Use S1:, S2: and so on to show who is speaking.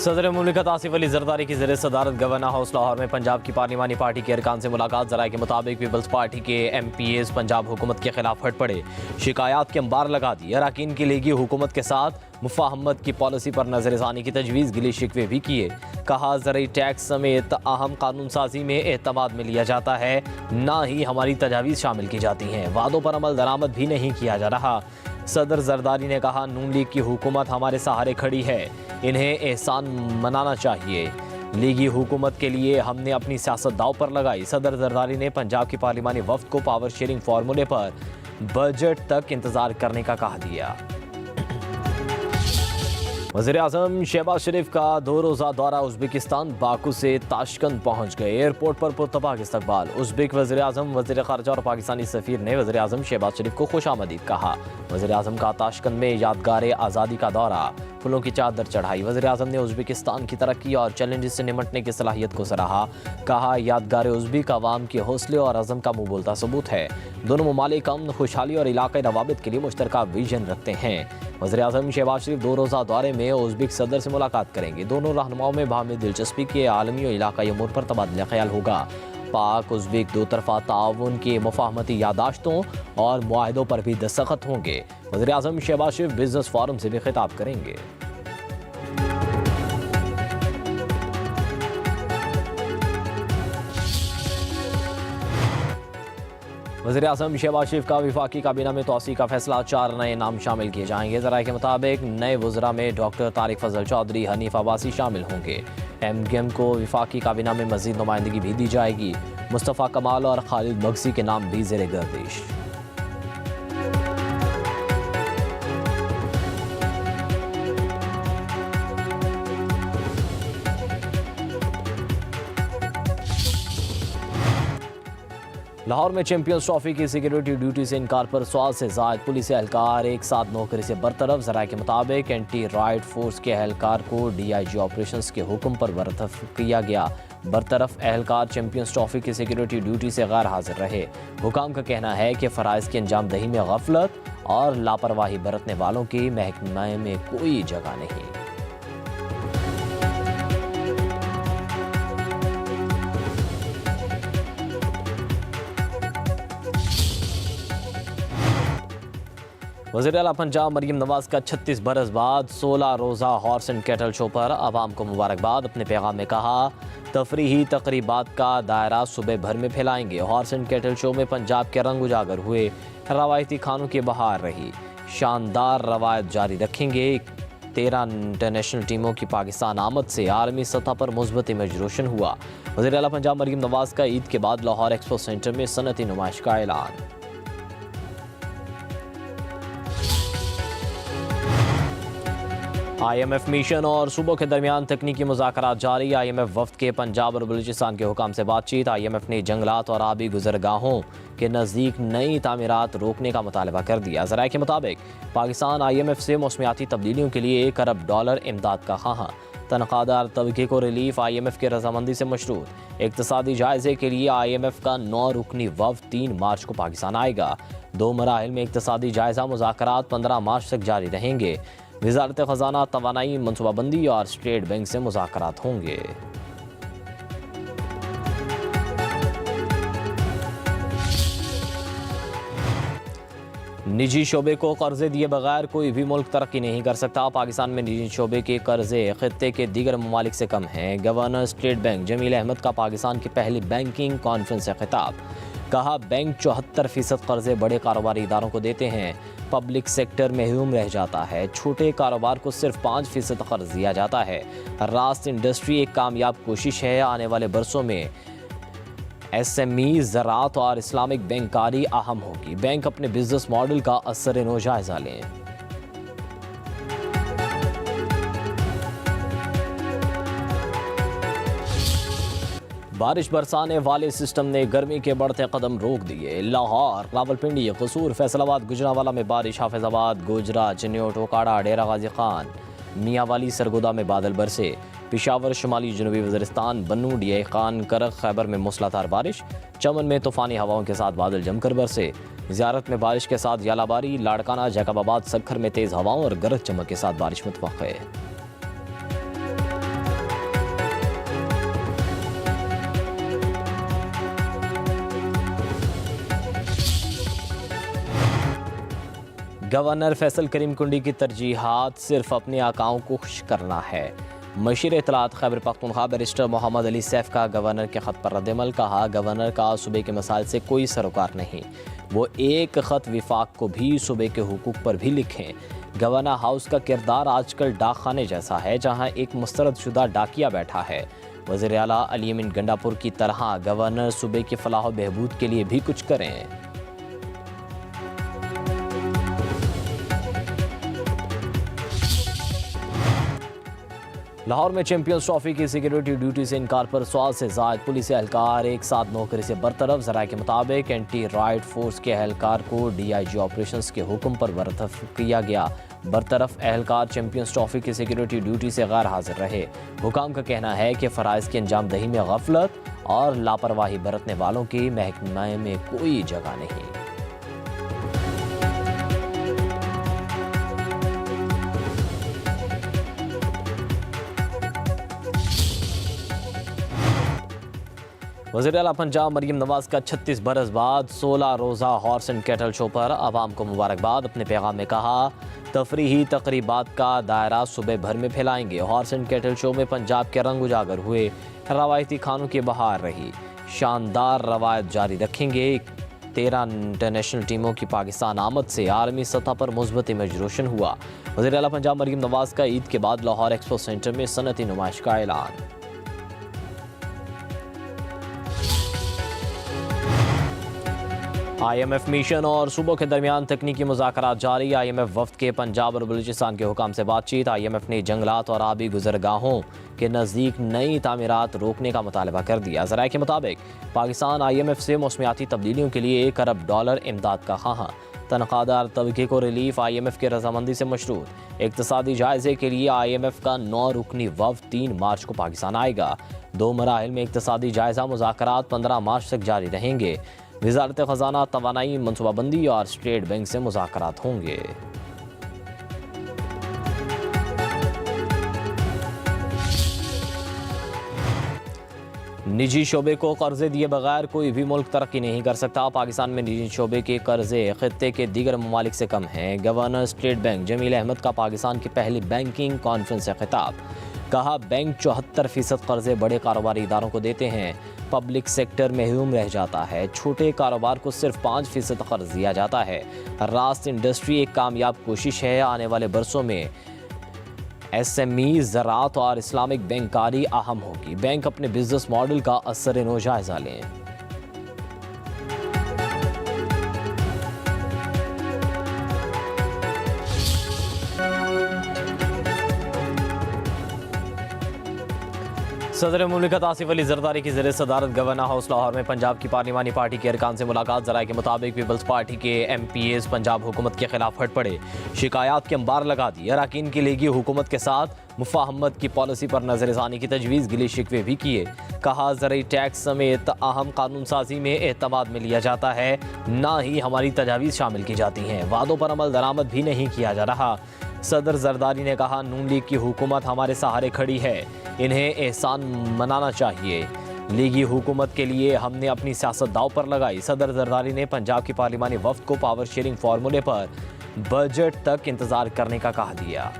S1: सदर मुमलिकत आसिफ अली जरदारी की ज़ेर सदारत गवर्नर हाउस लाहौर में पंजाब की पार्लिमानी पार्टी के अरकान से मुलाकात। ज़राए के मुताबिक पीपल्स पार्टी के MPAs पंजाब हुकूमत के खिलाफ हट पड़े, शिकायत के अंबार लगा दी। अरकान की लीगी हुकूमत के साथ मुफाहमत की पॉलिसी पर नजरसानी की तजवीज़, गिले शिकवे भी किए। कहा ज़रूरी टैक्स समेत अहम कानून साजी में एतमाद में लिया जाता है, ना ही हमारी तजावीज़ शामिल की जाती हैं। वादों पर अमल दरामद भी नहीं किया जा रहा। सदर जरदारी ने कहा, नून लीग की हुकूमत हमारे सहारे खड़ी है, इन्हें एहसान मनाना चाहिए। लीगी हुकूमत के लिए हमने अपनी सियासत दाव पर लगाई। सदर जरदारी ने पंजाब की पार्लिमानी वफ्द को पावर शेयरिंग फार्मूले पर बजट तक इंतजार करने का कहा दिया। वज़ीर-ए-आज़म शहबाज शरीफ का 2 रोज़ा दौरा उज़्बेकिस्तान बाकू से ताशकंद पहुँच गए। एयरपोर्ट पर पुरतबाक इस्तकबाल। उज़्बेक वज़ीर-ए-आज़म, वज़ीर ख़ारजा और पाकिस्तानी सफ़ीर ने वज़ीर-ए-आज़म शहबाज शरीफ को खुशामदीद कहा। वज़ीर-ए-आज़म का ताशकंद में यादगार आज़ादी का दौरा, फूलों की चादर चढ़ाई। वज़ीर-ए-आज़म ने उज़्बेकिस्तान की तरक्की और चैलेंजेस से निमटने की सलाहियत को सराहा। कहा, यादगार उज़्बेक अवाम के हौसले और अज़म का मुँह बोलता सबूत है। दोनों ममालिक अमन, खुशहाली और इलाक़ाई रवाबित के लिए मुश्तरका विजन रखते हैं। वज़ीर-ए-आज़म शहबाज शरीफ 2 रोज़ा दौरे में उज़्बेक सदर से मुलाकात करेंगे। दोनों रहनुमाओं में बाहमी दिलचस्पी के आलमी और इलाक़ाई अमूर पर तबादला ख्याल होगा। पाक उज़्बेक 2 तरफ़ा ताउन के मुफाहमती यादाश्तों और मुआहदों पर भी दस्तखत होंगे। वज़ीर-ए-आज़म शहबाज शरीफ बिज़नेस फोरम से भी खिताब करेंगे। वज़ीर-ए-आज़म शहबाज शरीफ का वफाकी काबीना में तोसी का फैसला, 4 नए नाम शामिल किए जाएंगे। ज़राए के मुताबिक नए वज़रा में डॉक्टर तारिक फजल चौधरी, हनीफ अब्बासी शामिल होंगे। MQM को वफाकी काबीना में मज़ीद नुमाइंदगी भी दी जाएगी। मुस्तफ़ा कमाल और खालिद मगसी के नाम भी ज़ेरे गर्दिश। लाहौर में चैंपियंस ट्रॉफी की सिक्योरिटी ड्यूटी से इनकार पर 100 से ज़ायद पुलिस एहलकार एक साथ नौकरी से बरतरफ। ज़राए के मुताबिक एंटी राइट फोर्स के एहलकार को DIG ऑपरेशंस के हुक्म पर बरतरफ किया गया। बरतरफ एहलकार चैंपियंस ट्रॉफी की सिक्योरिटी ड्यूटी से गैर हाजिर रहे। हुकाम का कहना है कि फ़राइज़ की अंजाम दही में गफलत और लापरवाही बरतने वालों की महकमे में कोई जगह नहीं। वज़ीर आला पंजाब मरीम नवाज का 36 बरस बाद 16 रोज़ा हॉर्स एंड कैटल शो पर आवाम को मुबारकबाद। अपने पैगाम में कहा, तफरीही तकरीबात का दायरा सुबह भर में फैलाएंगे। हॉर्स एंड कैटल शो में पंजाब के रंग उजागर हुए, रवायती खानों की बहार रही, शानदार रवायत जारी रखेंगे। 13 इंटरनेशनल टीमों की पाकिस्तान आमद से आलमी सतह पर मुस्बत इमेज रोशन हुआ। वज़ीर आला पंजाब मरीम नवाज का ईद के बाद लाहौर एक्सपो सेंटर में सनती नुमाइश का ऐलान। IMF मिशन और सूबों के दरमियान तकनीकी मुज़ाकरात जारी। IMF वफ्द के पंजाब और बलूचिस्तान के हुकाम से बातचीत। IMF ने जंगलात और आबी गुजरगाहों के नज़दीक नई तामीरात रोकने का मुतालबा कर दिया। ज़राए के मुताबिक पाकिस्तान IMF से मौसमियाती तब्दीलियों के लिए $1 अरब इमदाद का ख़्वाह। तनख्वाहदार तबके को रिलीफ IMF की रजामंदी से मशरूत। इक़्तिसादी जायजे के लिए IMF का 9 रुकनी वफ्द 3 मार्च को पाकिस्तान आएगा। 2 मराहिल में इक़्तिसादी जायजा मुज़ाकरात 15 मार्च तक जारी रहेंगे। वज़ारत ख़ज़ाना, तवानाई, मनसूबाबंदी और स्टेट बैंक से मुज़ाकरात होंगे। निजी शोबे को कर्जे दिए बगैर कोई भी मुल्क तरक्की नहीं कर सकता। पाकिस्तान में निजी शोबे के कर्जे खित्ते के दीगर ममालिक से कम हैं। Governor State Bank Jamil Ahmed का पाकिस्तान की पहली बैंकिंग कॉन्फ्रेंस से खिताब। कहा, बैंक 74% कर्जे बड़े कारोबारी इदारों को देते हैं, पब्लिक सेक्टर महरूम रह जाता है। छोटे कारोबार को सिर्फ 5% कर्ज दिया जाता है। रास्त इंडस्ट्री एक कामयाब कोशिश है। आने वाले बरसों में SME, ज़राअत और इस्लामिक बैंकारी अहम होगी। बैंक अपने बिजनेस मॉडल का असर-ए-नो जायजा लें। बारिश बरसाने वाले सिस्टम ने गर्मी के बढ़ते कदम रोक दिए। लाहौर, रावलपिंडी, कसूर, फैसलाबाद, गुजरांवाला में बारिश। हाफिजाबाद, गोजरा, चिन्योट, ओकाड़ा, डेरा गाजी खान, मियांवाली, सरगोदा में बादल बरसे। पेशावर, शुमाली जनूबी वज़ीरिस्तान, बन्नू, DI खान, करक, खैबर में मूसलाधार बारिश। चमन में तूफ़ानी हवाओं के साथ बादल जमकर बरसे। ज़ियारत में बारिश के साथ यालाबारी। लाड़काना, जैकबाबाद, सक्खर में तेज़ हवाओं और गरज चमक के साथ बारिश मुतवक्के है। गवर्नर फैसल करीम कुंडी की तरजीहात सिर्फ अपने आकाओं को खुश करना है। मशीर इत्तलात खैबर पख्तूनख्वा बैरिस्टर मोहम्मद अली सैफ का गवर्नर के ख़त पर रद्दमल। कहा, गवर्नर का सूबे के मसाइल से कोई सरोकार नहीं, वो एक ख़त विफाक को भी सूबे के हुकूक पर भी लिखें। गवर्नर हाउस का किरदार आजकल डाक खाने जैसा है, जहाँ एक मुस्तरद शुदा डाकिया बैठा है। वज़ीर आला अली अमीन गंडापुर की तरह गवर्नर सूबे की फलाह व बहबूद के लिए भी कुछ करें। लाहौर में चैंपियंस ट्रॉफी की सिक्योरिटी ड्यूटी से इनकार पर 100 से ज़ायद पुलिस एहलकार एक साथ नौकरी से बरतरफ। ज़राए के मुताबिक एंटी राइट फोर्स के एहलकार को DIG ऑपरेशंस के हुक्म पर बरतरफ किया गया। बरतरफ एहलकार चैंपियंस ट्रॉफी की सिक्योरिटी ड्यूटी से गैर हाजिर रहे। हुकाम का कहना है कि फ़राइज़ की अंजाम दही में गफलत और लापरवाही बरतने वालों की महकमे में कोई जगह नहीं। वज़ीर आला पंजाब मरीम नवाज का 36 बरस बाद 16 रोज़ा हॉर्स एंड कैटल शो पर आवाम को मुबारकबाद। अपने पैगाम में कहा, तफरीही तकरीबात का दायरा सुबह भर में फैलाएंगे। हॉर्स एंड कैटल शो में पंजाब के रंग उजागर हुए, रवायती खानों की बहार रही, शानदार रवायत जारी रखेंगे। 13 इंटरनेशनल टीमों की पाकिस्तान आमद से आलमी सतह पर मुस्बत इमेज रोशन हुआ। वज़ीर आला पंजाब मरीम नवाज का ईद के बाद लाहौर एक्सपो सेंटर में सनती नुमाइश का ऐलान। IMF मिशन और सूबों के दरमियान तकनीकी मुज़ाकरात जारी। IMF वफ्द के पंजाब और बलूचिस्तान के हुकाम से बातचीत। IMF ने जंगलात और आबी गुजरगाहों के नज़दीक नई तामीरात रोकने का मुतालबा कर दिया। ज़राए के मुताबिक पाकिस्तान IMF से मौसमियाती तब्दीलियों के लिए $1 अरब इमदाद का ख़्वाह। तनख्वाहदार तबके को रिलीफ IMF की रजामंदी से मशरूत। इक़्तिसादी जायजे के लिए IMF का 9 रुकनी वफ्द 3 मार्च को पाकिस्तान आएगा। 2 मराहिल में इक़्तिसादी जायजा मुज़ाकरात 15 मार्च तक जारी रहेंगे। वज़ारत ख़ज़ाना, तवानाई, मनसूबाबंदी और स्टेट बैंक से मुज़ाकरात होंगे। निजी शोबे को कर्जे दिए बगैर कोई भी मुल्क तरक्की नहीं कर सकता। पाकिस्तान में निजी शोबे के कर्जे खित्ते के दीगर ममालिक से कम हैं। Governor State Bank Jamil Ahmed का पाकिस्तान की पहली बैंकिंग कॉन्फ्रेंस से खिताब। कहा, बैंक 74% कर्जे बड़े कारोबारी इदारों को देते हैं, पब्लिक सेक्टर महरूम रह जाता है। छोटे कारोबार को सिर्फ 5% कर्ज दिया जाता है। रास्त इंडस्ट्री एक कामयाब कोशिश है। आने वाले बरसों में SME, ज़राअत और इस्लामिक बैंकारी अहम होगी। बैंक अपने बिजनेस मॉडल का असर-ए-नो जायज़ा लें। सदर मुमलिकत आसिफ अली जरदारी की ज़ेर सदारत गवर्नर हाउस लाहौर में पंजाब की पार्लिमानी पार्टी के अरकान से मुलाकात। ज़राए के मुताबिक पीपल्स पार्टी के MPAs पंजाब हुकूमत के खिलाफ हट पड़े, शिकायत के अंबार लगा दी। अरकान की लीगी हुकूमत के साथ मुफाहमत की पॉलिसी पर नजरसानी की तजवीज़, गिले शिकवे भी किए। कहा, ज़रूरी टैक्स समेत अहम कानून साजी में एतमाद में लिया जाता है, ना ही हमारी तजावीज़ शामिल की जाती हैं। वादों पर अमल दरामद भी नहीं किया जा रहा। सदर जरदारी ने कहा, नून लीग की हुकूमत हमारे सहारे खड़ी है, इन्हें एहसान मनाना चाहिए। लीगी हुकूमत के लिए हमने अपनी सियासत दाव पर लगाई। सदर जरदारी ने पंजाब की पार्लिमानी वफ्द को पावर शेयरिंग फार्मूले पर बजट तक इंतजार करने का कहा दिया।